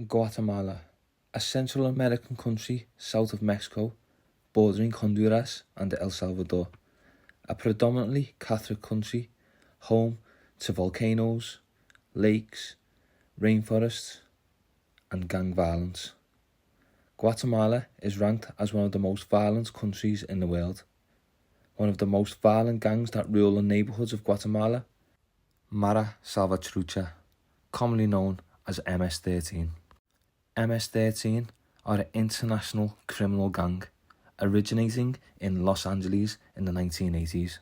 Guatemala, a Central American country south of Mexico, bordering Honduras and El Salvador. A predominantly Catholic country, home to volcanoes, lakes, rainforests, and gang violence. Guatemala is ranked as one of the most violent countries in the world. One of the most violent gangs that rule the neighborhoods of Guatemala, Mara Salvatrucha, commonly known as MS-13. MS-13 are an international criminal gang originating in Los Angeles in the 1980s.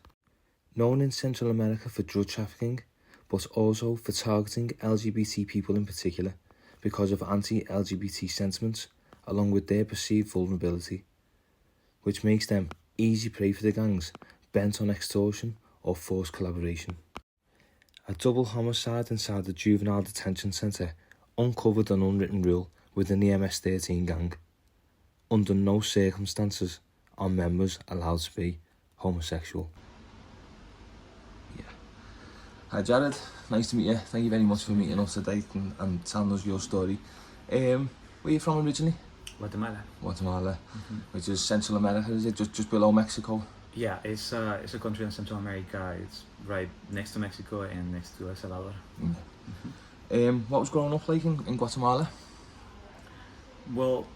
Known in Central America for drug trafficking, but also for targeting LGBT people in particular because of anti-LGBT sentiments, along with their perceived vulnerability, which makes them easy prey for the gangs bent on extortion or forced collaboration. A double homicide inside the juvenile detention centre uncovered an unwritten rule within the MS-13 gang. Under no circumstances are members allowed to be homosexual. Hi Jared, nice to meet you. Thank you very much for meeting us today and telling us your story. Where are you from originally? Guatemala. Guatemala, which is Central America, is it? Just below Mexico? Yeah, it's a country in Central America. It's right next to Mexico and next to El Salvador. What was growing up like in Guatemala? Well,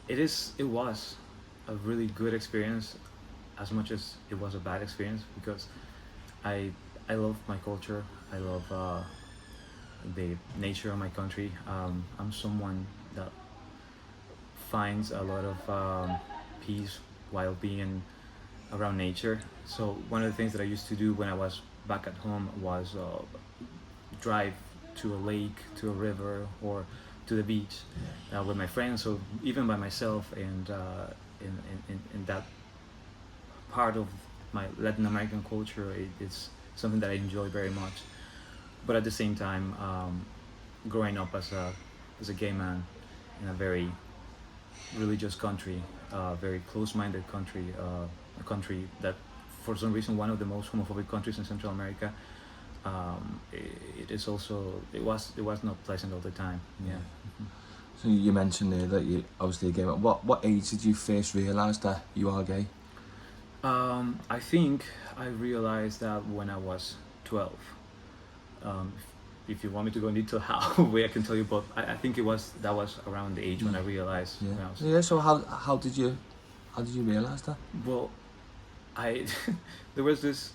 it was a really good experience, as much as it was a bad experience, because I love my culture. I love the nature of my country. I'm someone that finds a lot of peace while being around nature. So one of the things that I used to do when I was back at home was drive to a lake, to a river, or to the beach with my friends, or even by myself. And in that part of my Latin American culture, it's something that I enjoy very much. But at the same time, growing up as a gay man in a very religious country, very close-minded country, a country that, for some reason, one of the most homophobic countries in Central America, it was not pleasant all the time. Yeah. So you mentioned there that you obviously a gay man. What age did you first realise that you are gay? I think I realized that when I was 12. If you want me to go into how way, I can tell you, but I think that was around the age when I realized. So how did you realize that? Well, there was this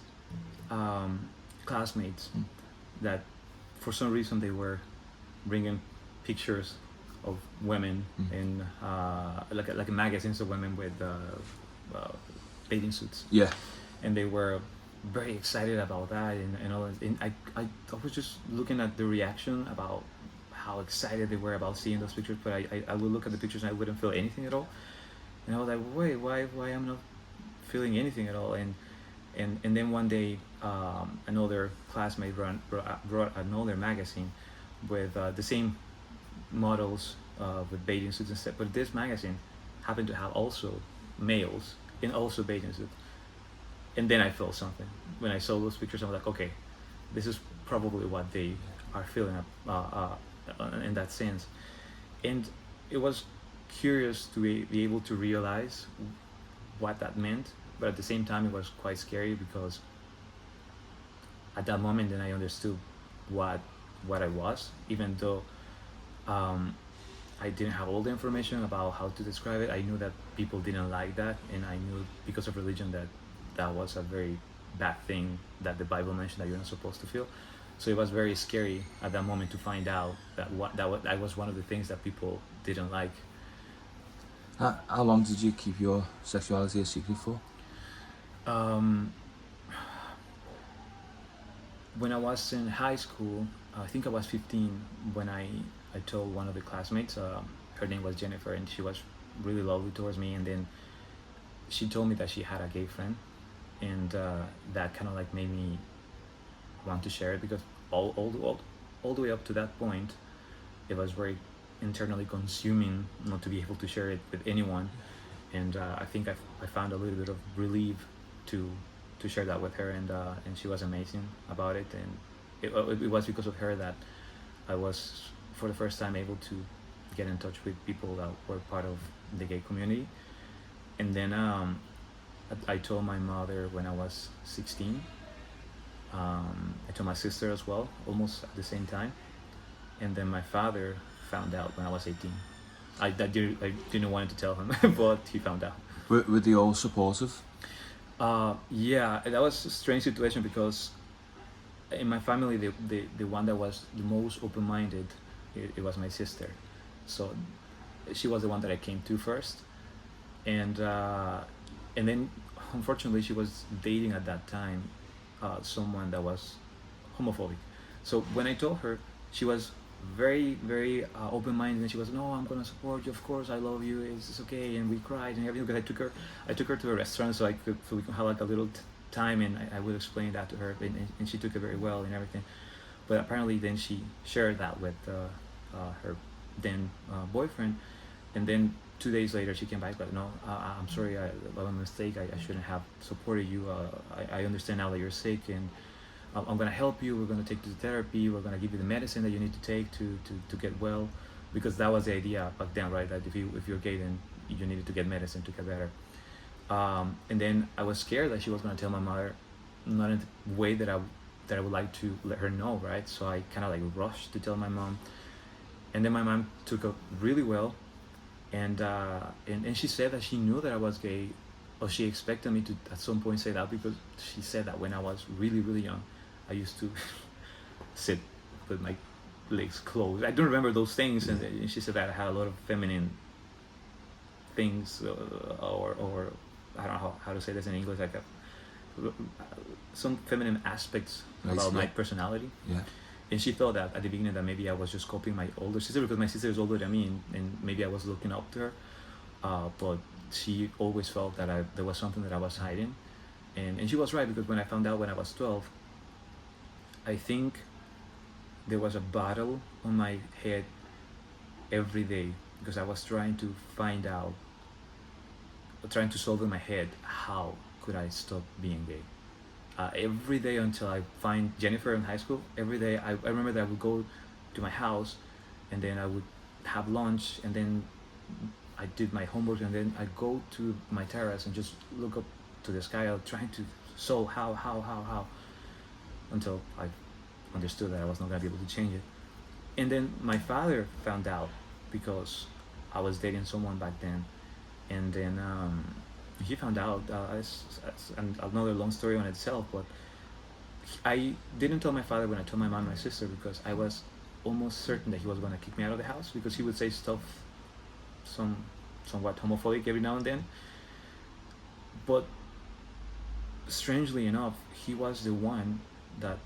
classmates that for some reason they were bringing pictures of women in like magazines of women with bathing suits. Yeah. And they were very excited about that and all that. And I was just looking at the reaction about how excited they were about seeing those pictures, but I would look at the pictures and I wouldn't feel anything at all. And I was like, wait, why I'm not feeling anything at all? And then one day another classmate brought another magazine with the same models with bathing suits and stuff, but this magazine happened to have also males in also bathing suits. And then I felt something. When I saw those pictures, I was like, okay, this is probably what they are feeling in that sense. And it was curious to be able to realize what that meant, but at the same time, it was quite scary, because at that moment, then I understood what I was, even though I didn't have all the information about how to describe it. I knew that people didn't like that, and I knew because of religion that was a very bad thing that the Bible mentioned that you're not supposed to feel. So it was very scary at that moment to find out that that was one of the things that people didn't like. How long did you keep your sexuality a secret for? When I was in high school, I think I was 15 when I told one of the classmates. Her name was Jennifer, and she was really lovely towards me. And then she told me that she had a gay friend, and that kind of like made me want to share it, because all the way up to that point, it was very internally consuming not to be able to share it with anyone. And I think I found a little bit of relief to share that with her, and she was amazing about it. And it was because of her that I was for the first time able to get in touch with people that were part of the gay community. And then I told my mother when I was 16. I told my sister as well, almost at the same time. And then my father found out when I was 18. I didn't want to tell him, but he found out. Were they all supportive? Yeah, that was a strange situation because in my family, the one that was the most open-minded, it was my sister. So she was the one that I came to first, and then unfortunately she was dating at that time someone that was homophobic. So when I told her, she was very open-minded, and she was, no, I'm gonna support you, of course, I love you, it's okay. And we cried and everything because I took her to a restaurant so we could have like a little time, and I would explain that to her, and she took it very well and everything. But apparently then she shared that with her then boyfriend, and then 2 days later she came back like, no, I'm sorry, I made a mistake, I shouldn't have supported you. I understand now that you're sick, and I'm gonna help you. We're gonna take you to therapy. We're gonna give you the medicine that you need to take to get well, because that was the idea back then, right? That if you're gay, then you needed to get medicine to get better. And then I was scared that she was gonna tell my mother, not in the way that I would like to let her know, right? So I kind of like rushed to tell my mom, and then my mom took it really well, and she said that she knew that I was gay, or she expected me to at some point say that, because she said that when I was really young, I used to sit with my legs closed. I don't remember those things, and she said that I had a lot of feminine things, or I don't know how to say this in English, like some feminine aspects about my personality. Yeah. And she thought that at the beginning that maybe I was just copying my older sister, because my sister is older than me, and maybe I was looking up to her. But she always felt that there was something that I was hiding, and she was right, because when I found out when I was 12, I think there was a battle on my head every day, because I was trying to find out, trying to solve in my head, how could I stop being gay? Every day until I find Jennifer in high school, every day I remember that I would go to my house, and then I would have lunch, and then I did my homework, and then I go to my terrace and just look up to the sky, trying to solve how, until I understood that I was not gonna be able to change it. And then my father found out, because I was dating someone back then, and then he found out. It's another long story on itself, but I didn't tell my father when I told my mom and my sister, because I was almost certain that he was going to kick me out of the house, because he would say stuff somewhat homophobic every now and then. But strangely enough, he was the one that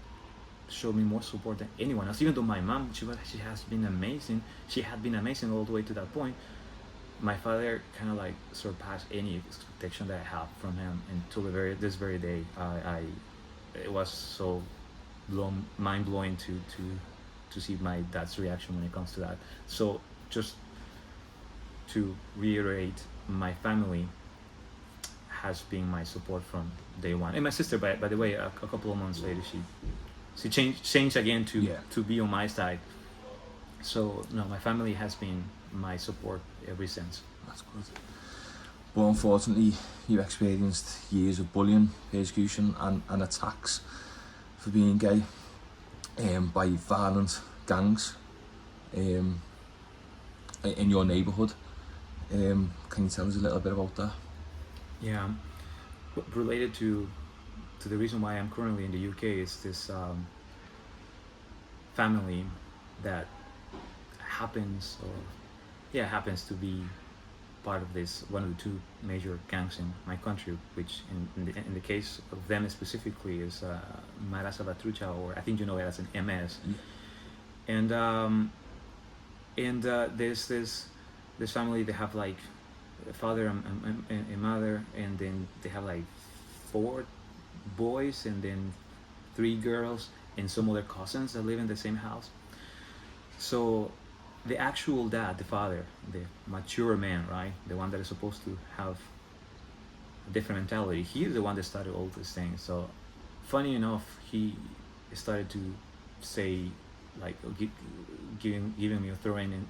showed me more support than anyone else. Even though my mom, she has been amazing. She had been amazing all the way to that point. My father kind of like surpassed any expectation that I have from him, and to this very day, it was so mind blowing to see my dad's reaction when it comes to that. So just to reiterate, my family has been my support from day one, and my sister, by the way, a couple of months later, she changed again to be on my side. So no, my family has been my support ever since. That's good. But unfortunately, you experienced years of bullying, persecution, and attacks for being gay, by violent gangs in your neighbourhood. Can you tell us a little bit about that? Yeah, related to the reason why I'm currently in the UK is this family that happens to be part of this, one of the two major gangs in my country, which in the case of them specifically is Mara Salvatrucha, or I think you know it as an MS. And there's this family. They have like a father and mother, and then they have like 4 boys, and then 3 girls, and some other cousins that live in the same house. So the actual dad, the father, the mature man, right, the one that is supposed to have a different mentality, he's the one that started all these things. So funny enough, he started to say like giving me or throwing in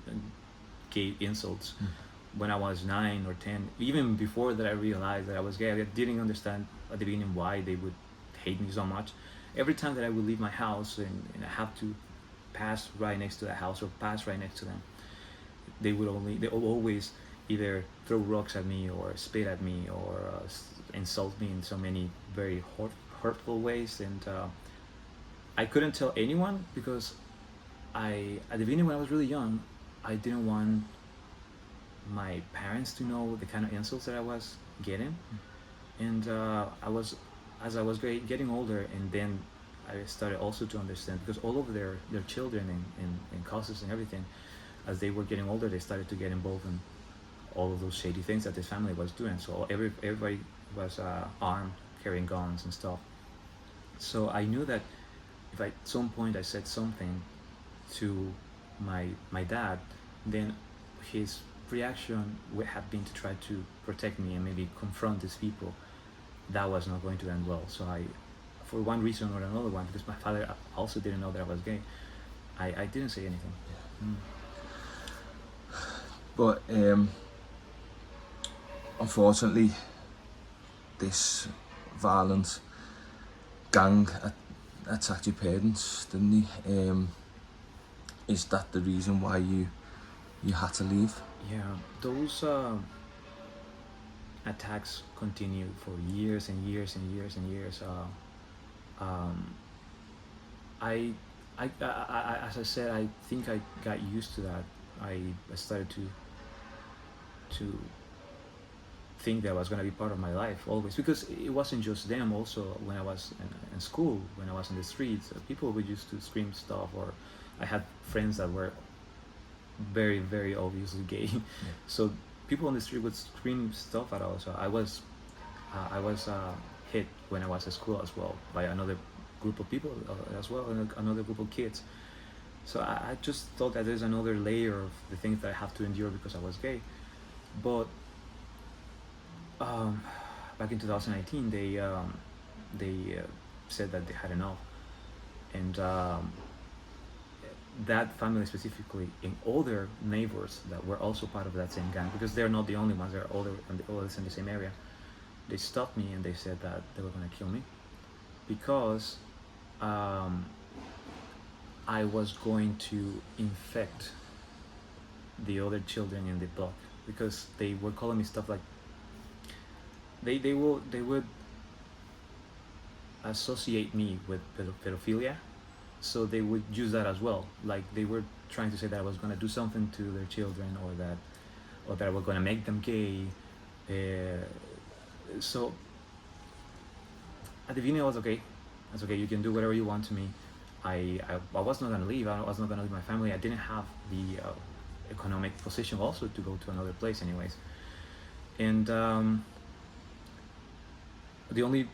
gay insults when I was 9 or 10. Even before that, I realized that I was gay. I didn't understand at the beginning why they would hate me so much. Every time that I would leave my house and I have to pass right next to the house or pass right next to them, they would always either throw rocks at me or spit at me or insult me in so many very hurtful ways. And I couldn't tell anyone because at the beginning when I was really young, I didn't want my parents to know the kind of insults that I was getting. And as I was getting older, and then I started also to understand, because all of their children and causes and everything, as they were getting older, they started to get involved in all of those shady things that this family was doing. So everybody was armed, carrying guns and stuff. So I knew that if at some point I said something to my dad, then his reaction would have been to try to protect me and maybe confront these people. That was not going to end well. So I, for one reason or another one, because my father also didn't know that I was gay, I didn't say anything. But unfortunately, this violent gang attacked your parents, didn't they? Is that the reason why you had to leave? Yeah, those attacks continued for years and years and years and years. I, as I said, I think I got used to that. I started to think that was going to be part of my life always, because it wasn't just them. Also, when I was in school, when I was in the streets, people would used to scream stuff, or I had friends that were very, very obviously gay. So people on the street would scream stuff at us. So I was hit when I was at school as well by another group of people as well, and another group of kids. So I just thought that there's another layer of the things that I have to endure because I was gay. But back in 2019, they said that they had enough, and that family specifically, and other neighbors that were also part of that same gang, because they're not the only ones, they're others in the same area. They stopped me and they said that they were going to kill me because I was going to infect the other children in the block, because they were calling me stuff like they would associate me with pedophilia. So they would use that as well. Like they were trying to say that I was going to do something to their children, or that I was going to make them gay. So at the beginning I was okay. That's okay. You can do whatever you want to me. I was not going to leave. I was not going to leave my family. I didn't have the economic position also to go to another place anyways. And the only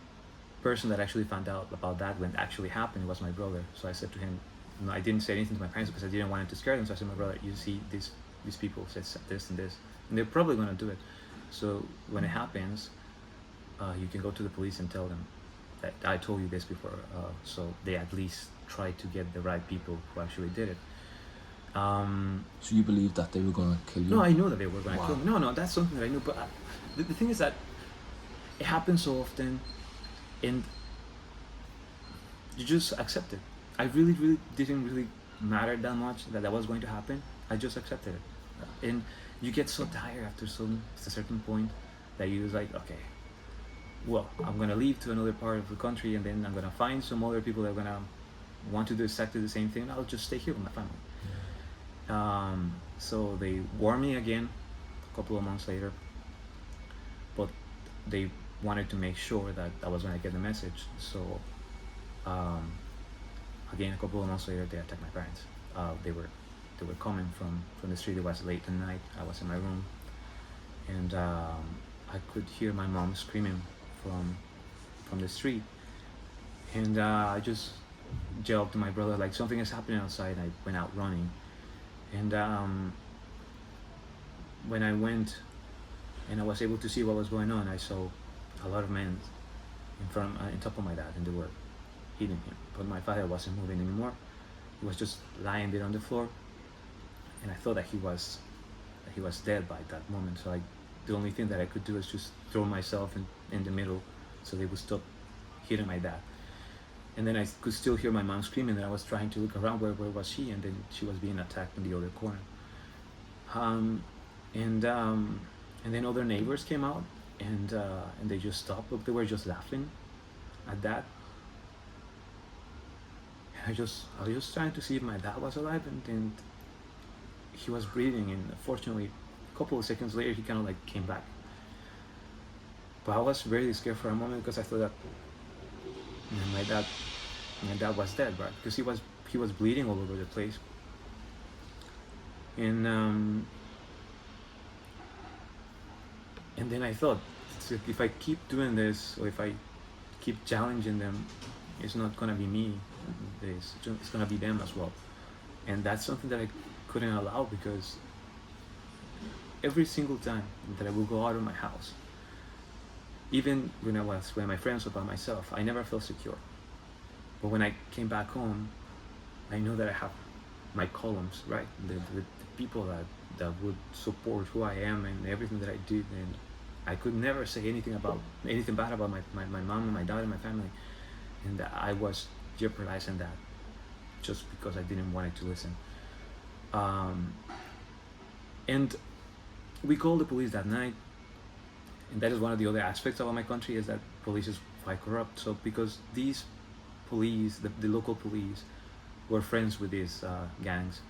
person that actually found out about that when it actually happened was my brother. So I said to him, no, I didn't say anything to my parents because I didn't want him to scare them. So I said, my brother, you see these people said this and this, and they're probably going to do it. So when it happens, you can go to the police and tell them that I told you this before, so they at least try to get the right people who actually did it. So you believed that they were going to kill you? No, I knew that they were going to kill me. No, that's something that I knew. But the thing is that it happens so often, and you just accept it. I really didn't really matter that much that was going to happen. I just accepted it, and you get so tired after a certain point that you're like, okay, well, I'm gonna leave to another part of the country, and then I'm gonna find some other people that are gonna want to do exactly the same thing, and I'll just stay here with my family. So they warned me again a couple of months later, but they wanted to make sure that I was gonna get the message. So again, a couple of months later, they attacked my parents. They were coming from the street. It was late at night. I was in my room, and I could hear my mom screaming from the street, and I just yelled to my brother like something is happening outside. I went out running, and when I went and I was able to see what was going on, I saw a lot of men in top of my dad, and they were hitting him. But my father wasn't moving anymore. He was just lying there on the floor, and I thought that he was dead by that moment. So the only thing that I could do is just throw myself in the middle, so they would stop hitting my dad. And then I could still hear my mom screaming, and I was trying to look around, where was she? And then she was being attacked in the other corner. Um, and then other neighbors came out, and they just stopped. They were just laughing at that. I was just trying to see if my dad was alive, and he was breathing. And fortunately, a couple of seconds later, he kind of like came back. But I was very scared for a moment, because I thought that my dad was dead, right? Because he was bleeding all over the place. And then I thought, if I keep doing this, or if I keep challenging them, it's not gonna be me. It's gonna be them as well. And that's something that I couldn't allow, because every single time that I would go out of my house, even when my friends were by myself, I never felt secure. But when I came back home, I know that I have my columns, right? The people that would support who I am and everything that I did, and I could never say anything bad about my mom and my dad and my family, and I was jeopardizing that just because I didn't want it to listen. And we called the police that night, and that is one of the other aspects about my country, is that police is quite corrupt. So because these police, the local police, were friends with these gangs,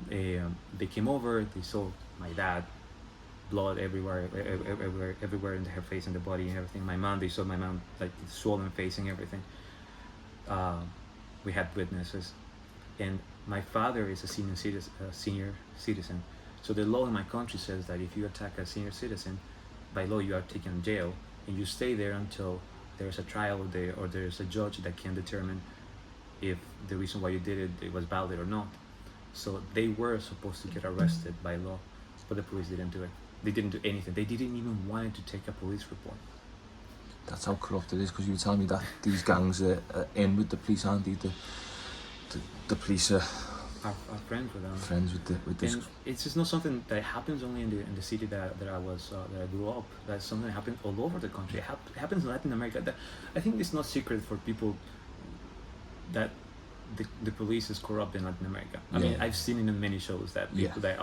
they came over, they saw my dad, blood everywhere in her face and the body and everything. They saw my mom, like swollen face and everything. We had witnesses, and my father is a senior citizen. So the law in my country says that if you attack a senior citizen, by law you are taken to jail, and you stay there until there's a trial, or there's a judge that can determine if the reason why you did it was valid or not. So they were supposed to get arrested by law, but the police didn't do it. They didn't do anything. They didn't even want to take a police report. That's how corrupt it is, because you were telling me that these gangs are in with the police, aren't they? The police are friends with them. Friends with this. And it's just not something that happens only in the city that I grew up. That's something that happens all over the country. It happens in Latin America. I think it's not secret for people that the police is corrupt in Latin America. I mean, I've seen it in many shows that people that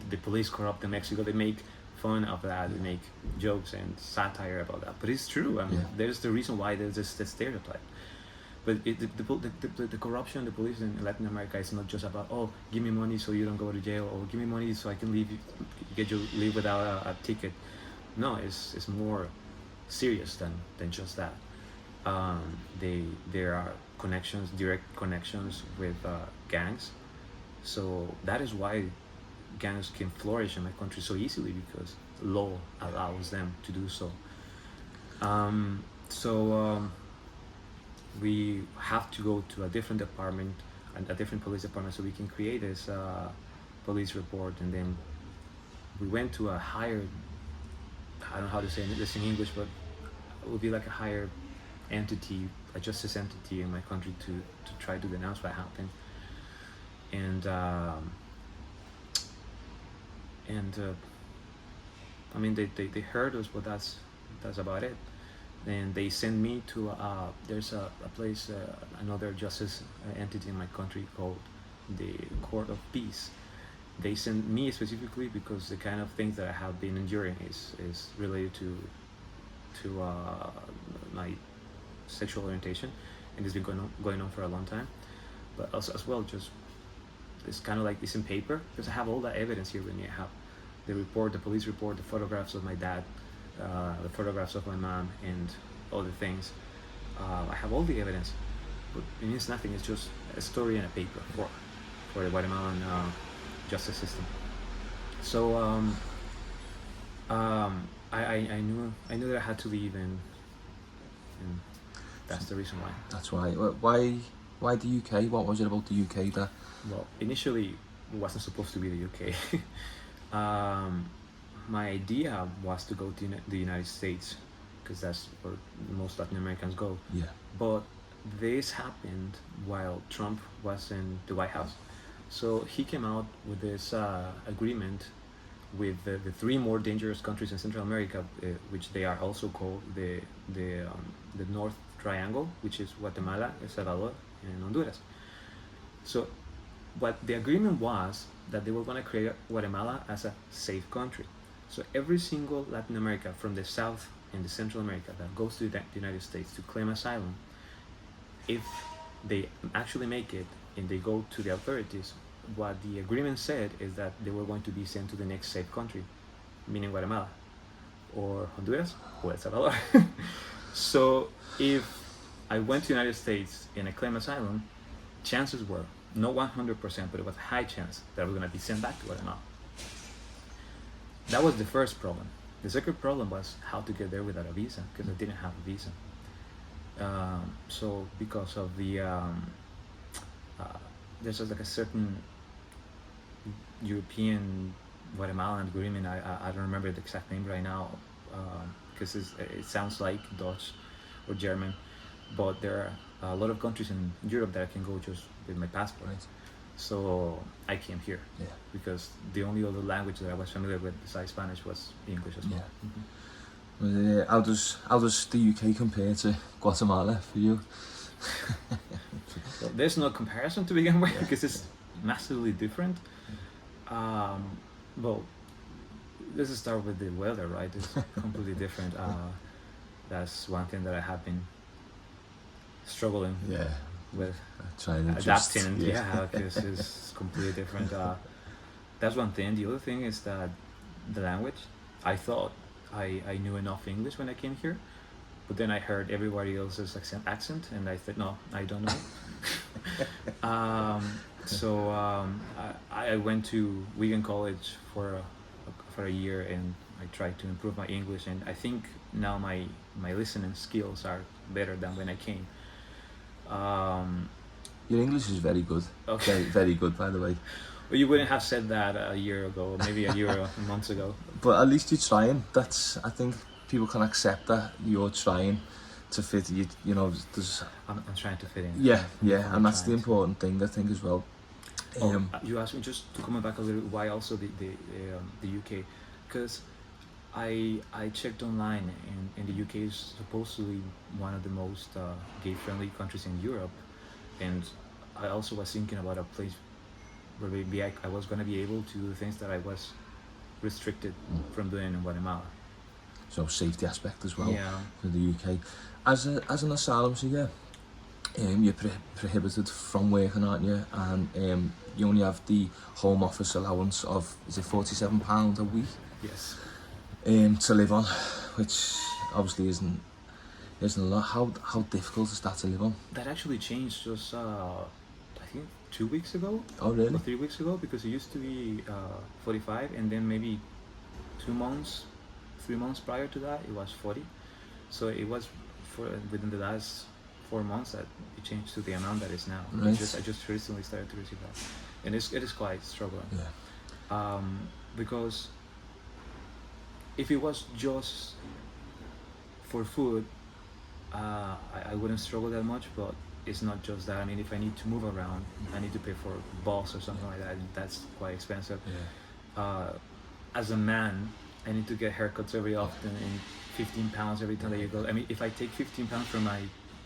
the police corrupt in Mexico. They make fun of that. They make jokes and satire about that. But it's true. I mean, there's the reason why there's this stereotype. But the corruption, the police in Latin America is not just about, oh, give me money so you don't go to jail, or give me money so I can leave without a ticket. No, it's more serious than just that. There are direct connections with gangs. So that is why gangs can flourish in my country so easily, because law allows them to do so. We have to go to a different department, and a different police department, so we can create this police report. And then we went to a higher, I don't know how to say this in English, but it would be like a higher entity, a justice entity in my country, to try to denounce what happened. And I mean, they heard us, but that's about it. And they sent me to there's a place, another justice entity in my country called the Court of Peace. They sent me specifically because the kind of things that I have been enduring is related to my sexual orientation, and it's been going on for a long time. But also as well, just it's kind of like it's in paper, because I have all that evidence here with me. I have the report, the police report, the photographs of my dad, the photographs of my mom, and other things. I have all the evidence, but it means nothing. It's just a story and a paper for the Guatemalan justice system. So I knew that I had to leave, and that's the reason why. That's why. Why the UK? What was it about the UK that? Well, initially it wasn't supposed to be the UK. My idea was to go to the United States, because that's where most Latin Americans go. Yeah. But this happened while Trump was in the White House. So he came out with this agreement with the three more dangerous countries in Central America, which they are also called the North Triangle, which is Guatemala, El Salvador, and Honduras. So what the agreement was that they were going to create Guatemala as a safe country. So every single Latin America from the South and the Central America that goes to the United States to claim asylum, if they actually make it and they go to the authorities, what the agreement said is that they were going to be sent to the next safe country, meaning Guatemala, or Honduras, or El Salvador. So if I went to the United States and I claimed asylum, chances were, not 100%, but it was a high chance that I was going to be sent back to Guatemala. That was the first problem. The second problem was how to get there without a visa, because I didn't have a visa. So because of the there's just like a certain European Guatemalan agreement. I don't remember the exact name right now, because it sounds like Dutch or German, but there are a lot of countries in Europe that I can go just with my passport. Right. So I came here, Yeah. because the only other language that I was familiar with besides Spanish was English as well. Yeah. Mhm. Well, how does the UK compare to Guatemala for you? So there's no comparison to begin with, because it's massively different. Well, let's start with the weather, right? It's completely different. That's one thing that I have been struggling Yeah. with, Trying to adapting. adjust. Yeah, because it's completely different. That's one thing. The other thing is that the language. I thought I knew enough English when I came here, but then I heard everybody else's accent, and I thought, no, I don't know. I went to Wigan College for a year, and I tried to improve my English, and I think now my listening skills are better than when I came. Your English is very good. Okay. Very, very good, by the way. Well, you wouldn't have said that a year ago, or maybe a year or months ago. But at least you're trying. I think people can accept that you're trying to fit. You know, there's. I'm trying to fit in. Yeah, I'm and that's the trying to. important thing I think as well. You asked me, just to comment back a little, why also the UK, because I checked online, and the UK is supposedly one of the most gay friendly countries in Europe, and I also was thinking about a place where maybe I was going to be able to do things that I was restricted from doing in Guatemala. So safety aspect as well Yeah. for the UK. As an asylum seeker, you're prohibited from working, aren't you? And you only have the Home Office allowance of, is it £47 a week? Yes. To live on, which obviously isn't a lot. How difficult is that to live on? That actually changed just I think 2 weeks ago. Oh really? Or 3 weeks ago, because it used to be 45, and then maybe 3 months prior to that it was 40. So it was within the last 4 months that it changed to the amount that is now. Right. I just recently started to receive that, and it is quite struggling. Yeah. Because if it was just for food, I wouldn't struggle that much, but it's not just that. I mean, if I need to move around, I need to pay for bus or something like that, and that's quite expensive. Yeah. As a man, I need to get haircuts every often, and £15 every time that you go. I mean, if I take £15 from my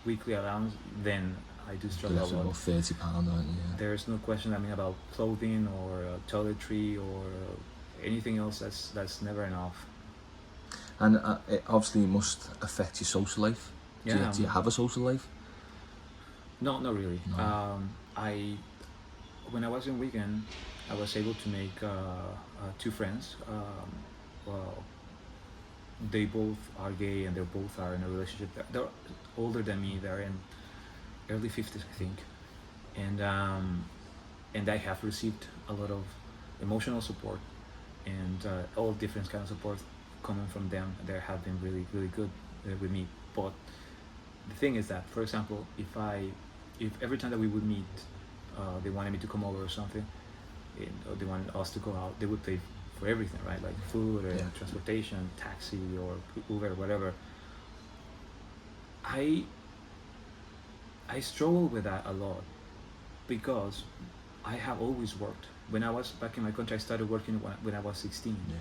weekly allowance, then I do struggle a That's lot. about £30, aren't you? Yeah. There's no question. I mean, about clothing or toiletry or anything else. That's never enough. And it obviously must affect your social life. Yeah. Do you have a social life? No, not really. No. When I was in Wigan, I was able to make 2 friends. Well, they both are gay, and they both are in a relationship. They're older than me. They're in early 50s, I think, and I have received a lot of emotional support and all different kinds of support coming from them. They have been really, really good with me. But the thing is that, for example, if every time that we would meet, they wanted me to come over or something, or they wanted us to go out, they would pay for everything, right? Like food or Yeah. transportation, taxi or Uber, whatever. I I struggle with that a lot because I have always worked. When I was back in my country, I started working when I was 16. Yeah.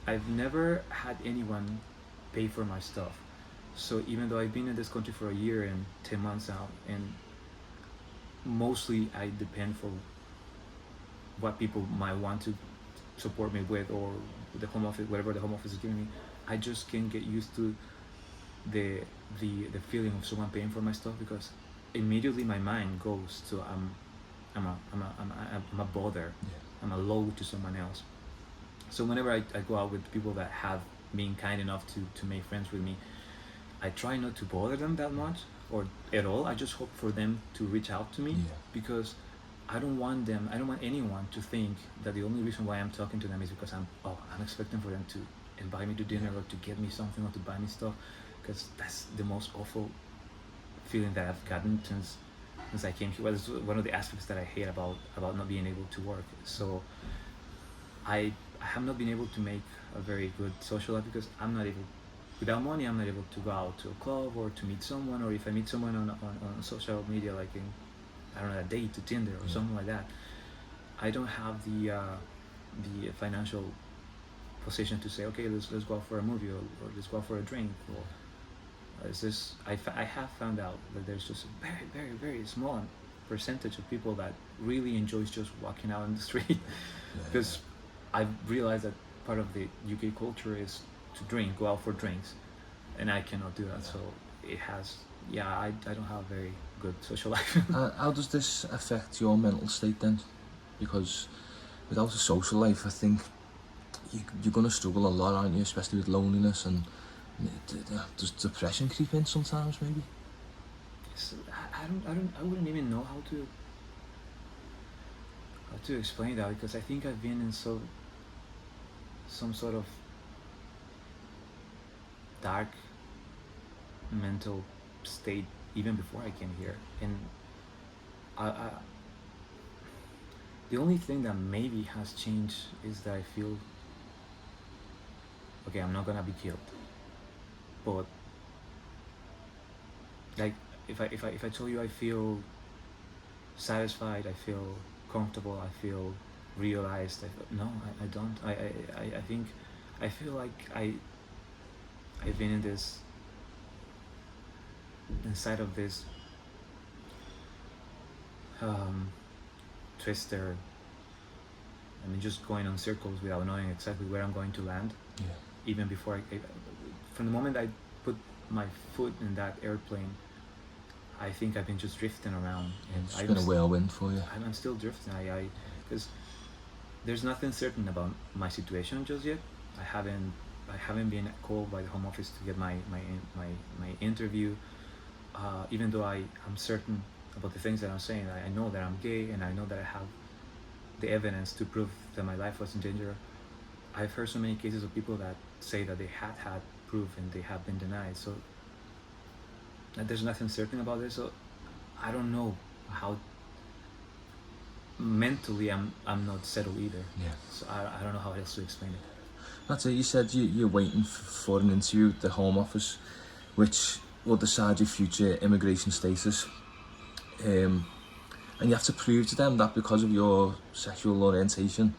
I've never had anyone pay for my stuff. So even though I've been in this country for a year and 10 months now, and mostly I depend for what people might want to support me with, or the home office, whatever the home office is giving me, I just can't get used to the the feeling of someone paying for my stuff, because immediately my mind goes to I'm a bother, Yeah. I'm a load to someone else. So whenever I go out with people that have been kind enough to make friends with me, I try not to bother them that much or at all. I just hope for them to reach out to me, Yeah. because I don't want anyone to think that the only reason why I'm talking to them is because I'm expecting for them to invite me to dinner or to get me something or to buy me stuff, because that's the most awful feeling that I've gotten since I came here. Well, it's one of the aspects that I hate about not being able to work. So I have not been able to make a very good social life, because I'm not able, without money, I'm not able to go out to a club or to meet someone, or if I meet someone on social media, like in, I don't know, a date to Tinder or something like that, I don't have the financial position to say, okay, let's go out for a movie, or let's go out for a drink, or it's just I have found out that there's just a very very very small percentage of people that really enjoys just walking out on the street, because I've realized that part of the UK culture is to drink, go out for drinks, and I cannot do that. So it has, I don't have a very good social life. How does this affect your mental state then? Because without a social life, I think you're going to struggle a lot, aren't you? Especially with loneliness and does depression creep in sometimes, maybe? So I wouldn't even know how to explain that, because I think I've been in some sort of dark mental state even before I came here, and I the only thing that maybe has changed is that I feel, okay, I'm not gonna be killed, but like if I tell you I feel satisfied, I feel comfortable, I feel realized, no, I don't. I think I feel like I've been in this, inside of this twister. I mean, just going on circles without knowing exactly where I'm going to land. Yeah. Even before from the moment I put my foot in that airplane, I think I've been just drifting around, and It's been a whirlwind for you. I'm still drifting. Because there's nothing certain about my situation just yet. I haven't been called by the home office to get my interview. Even though I'm certain about the things that I'm saying, I know that I'm gay, and I know that I have the evidence to prove that my life was in danger. I've heard so many cases of people that say that they had proof and they have been denied. So there's nothing certain about this. So I don't know how mentally I'm not settled either. Yeah. So I don't know how else to explain it. That's it. You said you're waiting for an interview at the Home Office, which will decide your future immigration status. And you have to prove to them that because of your sexual orientation,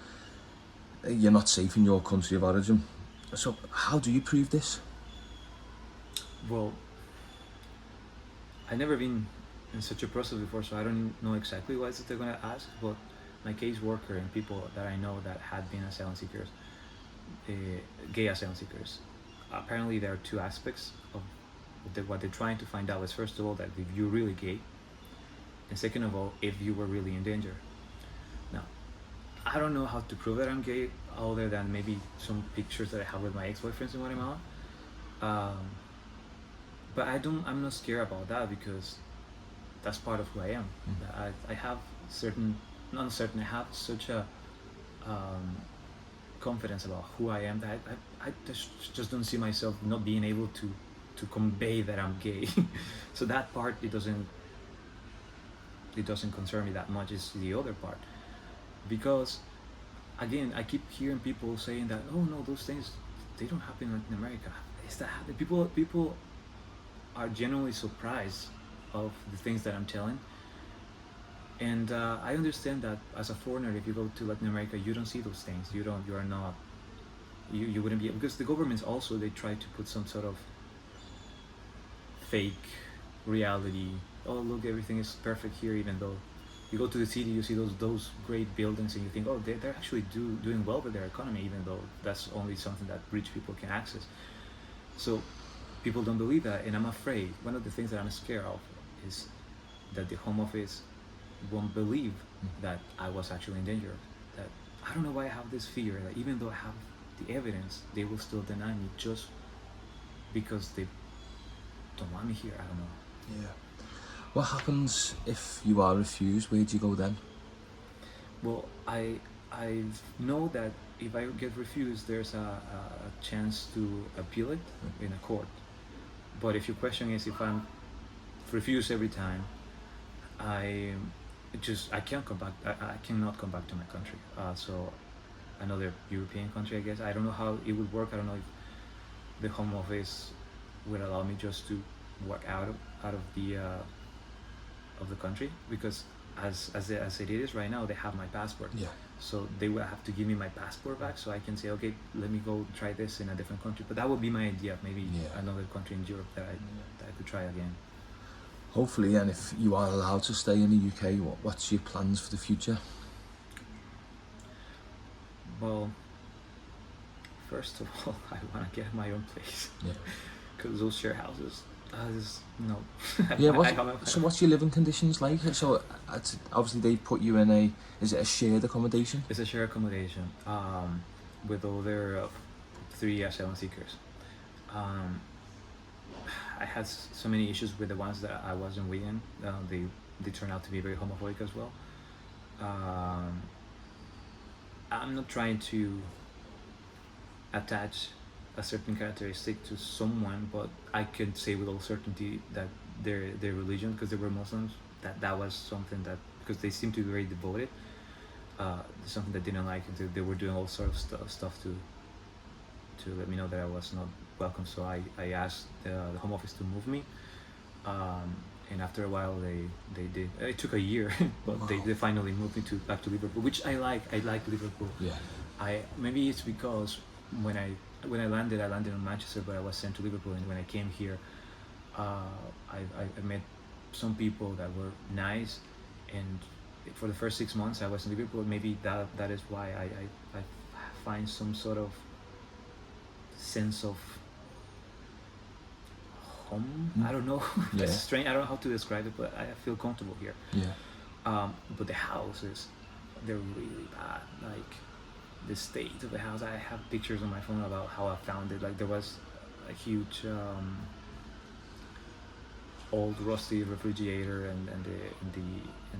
you're not safe in your country of origin. So how do you prove this? Well, I've never been in such a process before, so I don't know exactly what they're going to ask, but my caseworker and people that I know that had been asylum seekers, gay asylum seekers, apparently there are two aspects of what they're trying to find out is, first of all, that if you're really gay, and second of all, if you were really in danger. Now, I don't know how to prove that I'm gay, other than maybe some pictures that I have with my ex-boyfriends in Guatemala. But I'm not scared about that, because that's part of who I am. I have I have such a confidence about who I am that I just don't see myself not being able to convey that I'm gay. So that part, it doesn't concern me that much. It's the other part, because again, I keep hearing people saying that, oh no, those things, they don't happen in Latin America. Is that happening? People are genuinely surprised of the things that I'm telling. And I understand that as a foreigner, if you go to Latin America, you don't see those things. You are not, you wouldn't be, because the governments also, they try to put some sort of fake reality. Oh, look, everything is perfect here, even though you go to the city, you see those great buildings, and you think, oh, they're actually doing well with their economy, even though that's only something that rich people can access. So people don't believe that, and I'm afraid, one of the things that I'm scared of is that the home office won't believe that I was actually in danger. That I don't know why I have this fear that even though I have the evidence, they will still deny me just because they don't want me here. I don't know. Yeah. What happens if you are refused? Where do you go then? Well, I know that if I get refused, there's a chance to appeal it in a court. But if your question is if I'm refused every time, I I can't come back. I cannot come back to my country. So another European country, I guess. I don't know how it would work. I don't know if the home office would allow me just to work out of the country, because as it is right now, they have my passport. Yeah. So they will have to give me my passport back, so I can say, okay, let me go try this in a different country. But that would be my idea, maybe another country in Europe that I could try again. Hopefully, and if you are allowed to stay in the UK, what's your plans for the future? Well, first of all, I want to get my own place. Yeah. Because those share houses, no. Yeah. So what's your living conditions like? So obviously they put you in is it a shared accommodation? It's a shared accommodation with other 3 asylum seekers. I had so many issues with the ones that I wasn't with. They turned out to be very homophobic as well. I'm not trying to attach a certain characteristic to someone, but I can say with all certainty that their religion, because they were Muslims, that was something that, because they seem to be very devoted, something that didn't like. They were doing all sorts of stuff to let me know that I was not welcome. So I asked the home office to move me, and after a while they did. It took a year, but they finally moved me back to Liverpool, which I like. I like Liverpool. Yeah. Maybe it's because when I landed in Manchester, but I was sent to Liverpool, and when I came here, I met some people that were nice, and for the first 6 months I was in Liverpool. Maybe that is why I find some sort of sense of home. I don't know. That's strange. I don't know how to describe it, but I feel comfortable here. Yeah. But the houses, they're really bad. Like the state of the house. I have pictures on my phone about how I found it. Like there was a huge old rusty refrigerator and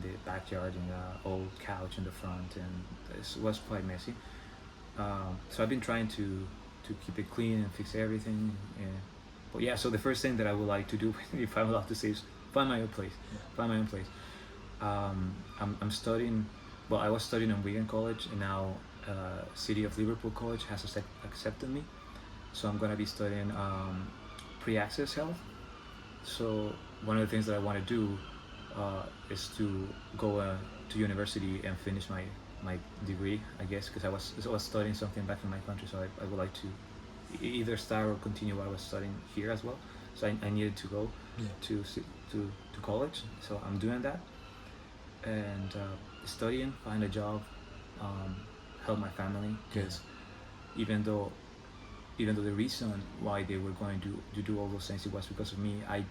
the backyard, and an old couch in the front, and it was quite messy. So I've been trying to keep it clean and fix everything. But yeah, so the first thing that I would like to do, if I'm allowed to say, is find my own place. Find my own place. I'm studying. Well, I was studying in Wigan College, and now City of Liverpool College has accepted me. So I'm gonna be studying pre-access health. So one of the things that I want to do is to go to university and finish my degree, I guess, because I was studying something back in my country. So I would like to either start or continue what I was studying here as well. So I needed to go to college. So I'm doing that, and studying, find a job, help my family, because even though the reason why they were going to do all those things, it was because of me. I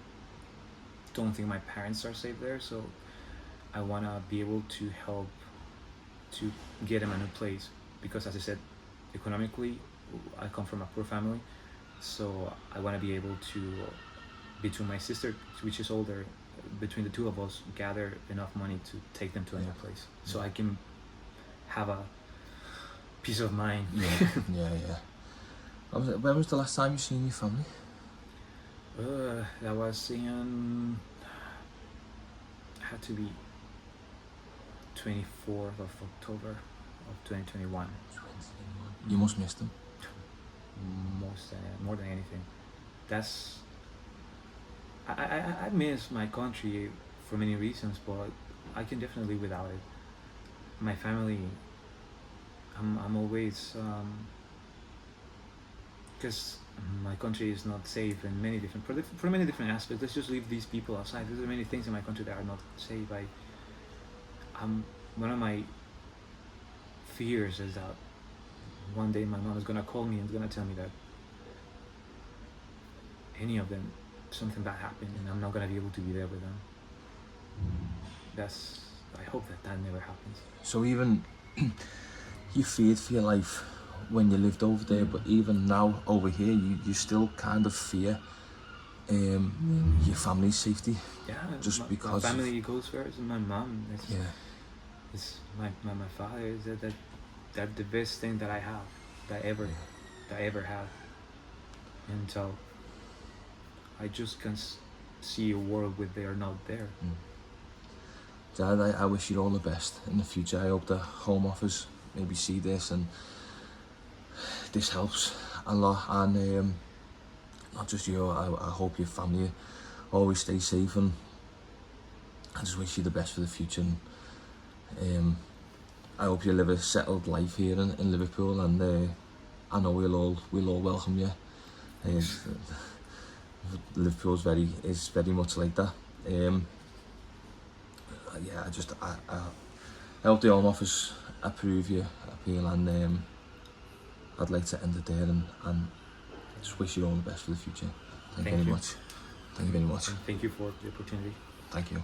don't think my parents are safe there, so I want to be able to help to get them a new place, because as I said, economically I come from a poor family, so I want to be able to, between my sister, which is older, between the two of us, gather enough money to take them to a new place, so I can have a peace of mind. Yeah. When was the last time you seen your family? That was in, had to be 24th of October of 2021. You must miss them. More than anything. I miss my country for many reasons, but I can definitely live without it. My family, I'm always because my country is not safe in many different for many different aspects. Let's just leave these people aside. There's many things in my country that are not safe. One of my fears is that one day my mom is gonna call me and is gonna tell me that any of them something bad happened and I'm not gonna be able to be there with them. That's I hope that never happens. So even you feared for your life when you lived over there, but even now over here, you still kind of fear your family's safety, Yeah, just my because. family goes first, and my mom. Yeah, It's my father. Is that the best thing that I have, that ever, yeah. that I ever had. And so I just can see a world where they are not there. Dad, I wish you all the best in the future. I hope the Home Office maybe see this and this helps a lot. And not just you, I hope your family always stay safe, and I just wish you the best for the future. And I hope you live a settled life here in Liverpool, and I know we'll all welcome you. Liverpool's is very much like that. Yeah, I hope the Home Office approve your appeal, and I'd like to end it there, and just wish you all the best for the future. Thank you very much. Thank you very much. And thank you for the opportunity. Thank you.